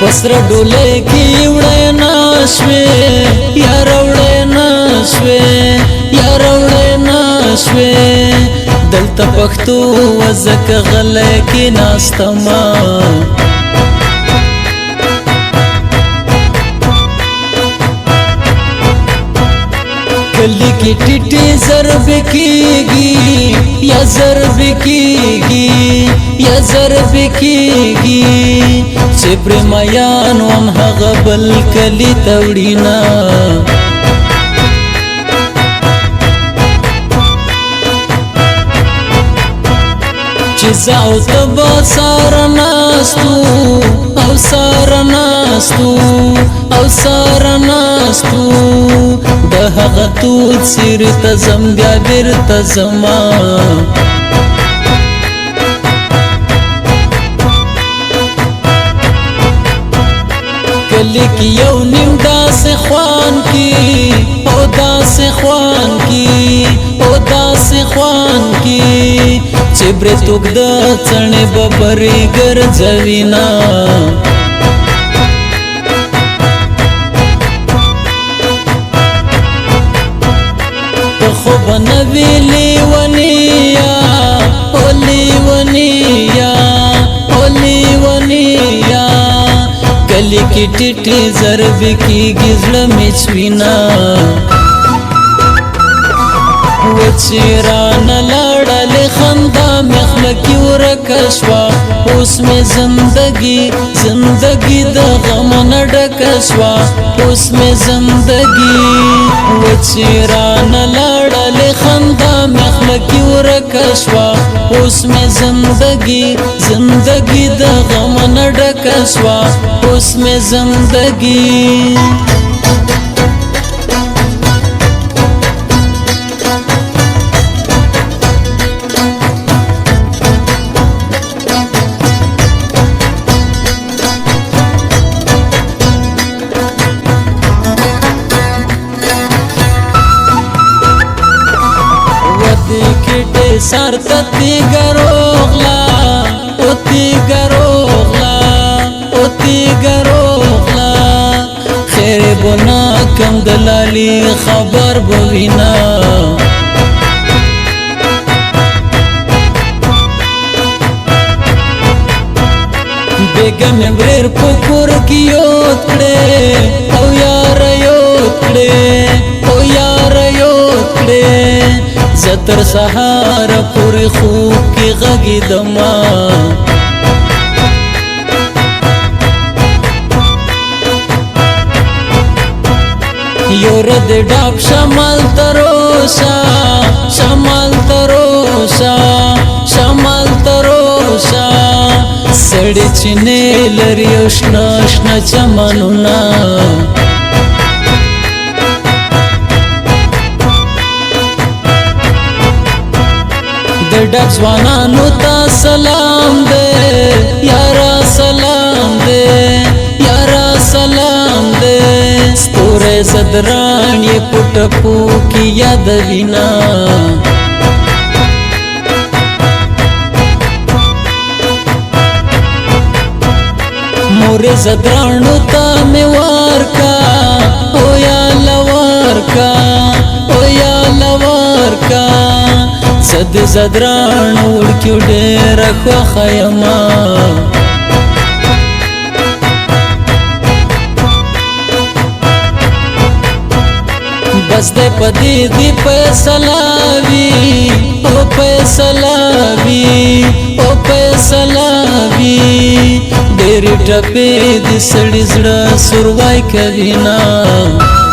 پسر ډولۍ کې وړې ناشوې یار وړې ناشوې یار وړې ناشوې دلته پښتو وزکه غلې کې ناستما کلی کی ټټي ضرب کیږي یا ضرب کیږي یا ضرب کیږي چې پرمایان وم هغه بل کلی توړینا چې زاو تبا سارناستو او سارناستو او سارناستو د هغه توت سیر تزم بیا بیرته زما کلی کی یو نیم داسې خوان کی او داسې خوان کی او داسې خوان کی چې برتوک د څڼې ببرې ګرځوینا خو بنوی لیونیا او لیونیا او لیونیا کلی کی ټټي ضرب کیږي زړه مې چوینا وچیران لاړل خندا مخلکی ورکشوا اوس مې زندگی زندگی د غم نه ډکشوا اوس مې زندگی وچیران لاړل خندا مخلکی ورکشوا اوس مې زندگی زندگی د غم نه ډکشوا اوس مې زندگی سر تتی گروغلا اوتی گروغلا اوتی گروغلا خیر بنا کم دلالی خبر بوینا بیگم وریر پکور کی یوت کڑے او یار یوت کڑے او یار یوت کڑے زتر سهار پوری خوب کی غږی دما یو رد ډاب شمال تروشا شمال تروشا شمال تروشا سړی چینه لري شنا شنا چمنونا ډب ځوانانو ته سلام دے یارا سلام دے یارا سلام دے ستوره صدران یې پټپو کی یاد وینا مور صدرانو ته میوار کا او یا لوار کا او یا لوار کا زد زدران وړکیو ډېر خوښه یما بس دې پدې دې فیصلاوي او فیصلاوي او فیصلاوي ډېر ټپې دې سړي زړه سروای کوي نا